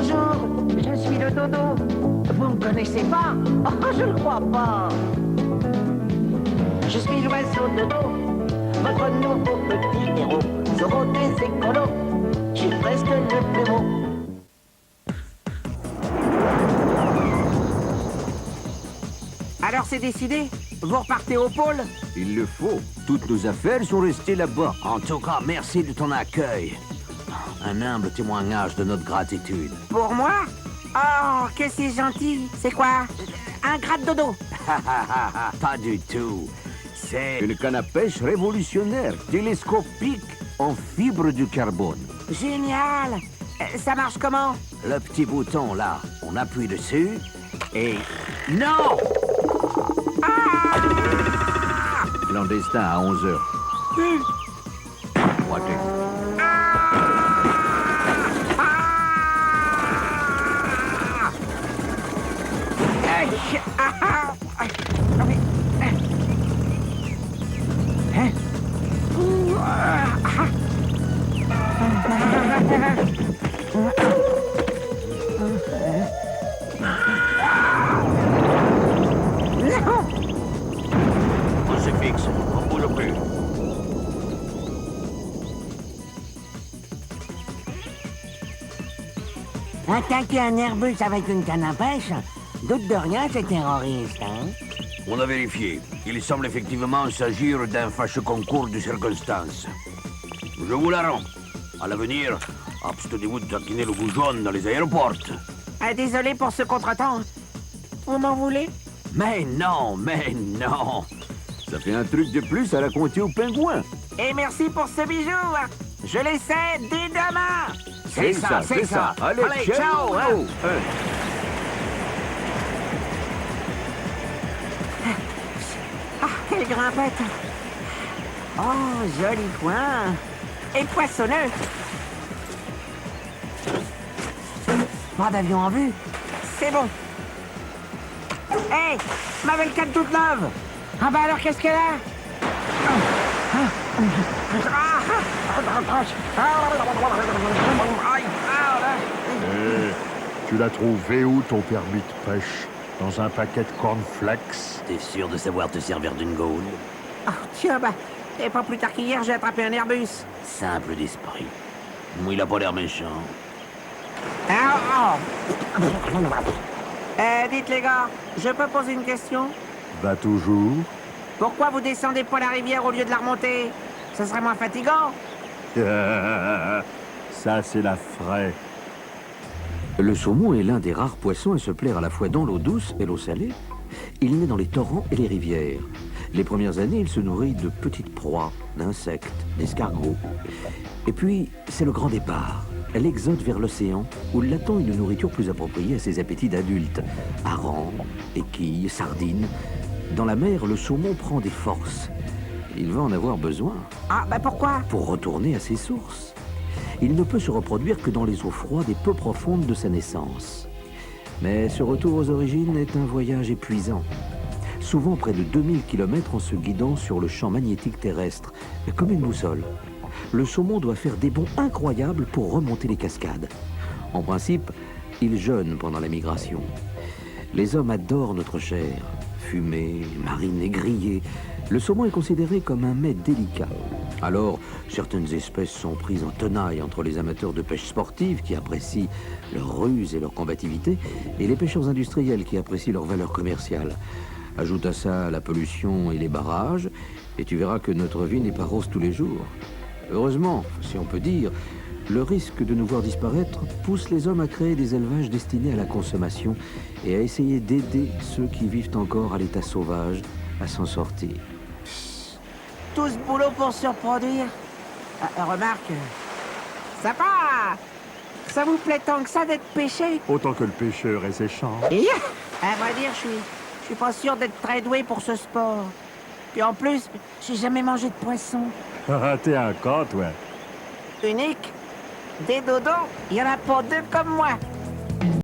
Bonjour, je suis le dodo. Vous me connaissez pas? Oh, je ne crois pas. Je suis l'oiseau dodo, votre nouveau petit héros. Zoro des écolos, je suis presque le plus beau. Alors c'est décidé? Vous repartez au pôle? Il le faut. Toutes nos affaires sont restées là-bas. En tout cas, merci de ton accueil. Un humble témoignage de notre gratitude. Pour moi? Oh, que c'est gentil. C'est quoi? Un gratte-dodo? Pas du tout. C'est... Une canne à pêche révolutionnaire, télescopique, en fibre de carbone. Génial! Ça marche comment? Le petit bouton, là. On appuie dessus et... Non! Clandestin à 11h. Watez. Crucifix, on bouge plus. Attaquer un Airbus avec une canne à pêche? Doute de rien, c'est terroriste, hein? On a vérifié. Il semble effectivement s'agir d'un fâcheux concours de circonstances. Je vous la rends. À l'avenir, abstenez-vous de taquiner le bougeon dans les aéroports. Désolé pour ce contretemps. Vous m'en voulez? Mais non, mais non. Ça fait un truc de plus à raconter aux pingouins. Et merci pour ce bijou. Je l'essaie dès demain. C'est ça. Allez, ciao, hein. Ah, quelle grimpette. Oh, joli coin. Et poissonneux. Pas d'avion en vue. C'est bon. Hé, ma belle canne toute neuve. Ah bah alors qu'est-ce qu'elle a? Tu l'as trouvé où ton permis de pêche? Dans un paquet de cornflakes? T'es sûr de savoir te servir d'une gaule? Oh, tiens, bah, et pas plus tard qu'hier, j'ai attrapé un Airbus. Simple d'esprit. Il a pas l'air méchant. Dites les gars, je peux poser une question? Va toujours. Pourquoi vous descendez pas la rivière au lieu de la remonter? Ce serait moins fatigant. Ça, c'est la fraie. Le saumon est l'un des rares poissons à se plaire à la fois dans l'eau douce et l'eau salée. Il naît dans les torrents et les rivières. Les premières années, il se nourrit de petites proies, d'insectes, d'escargots. Et puis, c'est le grand départ, l'exode vers l'océan, où l'attend une nourriture plus appropriée à ses appétits d'adulte. Harengs, équilles, sardines. Dans la mer, le saumon prend des forces. Il va en avoir besoin. Ah, bah pourquoi? Pour retourner à ses sources. Il ne peut se reproduire que dans les eaux froides et peu profondes de sa naissance. Mais ce retour aux origines est un voyage épuisant. Souvent près de 2000 km en se guidant sur le champ magnétique terrestre, comme une boussole. Le saumon doit faire des bonds incroyables pour remonter les cascades. En principe, il jeûne pendant la migration. Les hommes adorent notre chair. Fumée, marinée, grillée. Le saumon est considéré comme un mets délicat. Alors, certaines espèces sont prises en tenaille entre les amateurs de pêche sportive qui apprécient leur ruse et leur combativité et les pêcheurs industriels qui apprécient leur valeur commerciale. Ajoute à ça la pollution et les barrages et tu verras que notre vie n'est pas rose tous les jours. Heureusement, si on peut dire, le risque de nous voir disparaître pousse les hommes à créer des élevages destinés à la consommation et à essayer d'aider ceux qui vivent encore à l'état sauvage à s'en sortir. Tout ce boulot pour se reproduire. Remarque, sympa. Ça vous plaît tant que ça d'être pêché? Autant que le pêcheur et ses champs. À vrai dire, je suis pas sûr d'être très doué pour ce sport. Puis en plus, j'ai jamais mangé de poisson. T'es un cas, toi. Unique. Des dodos, il y en a pas deux comme moi.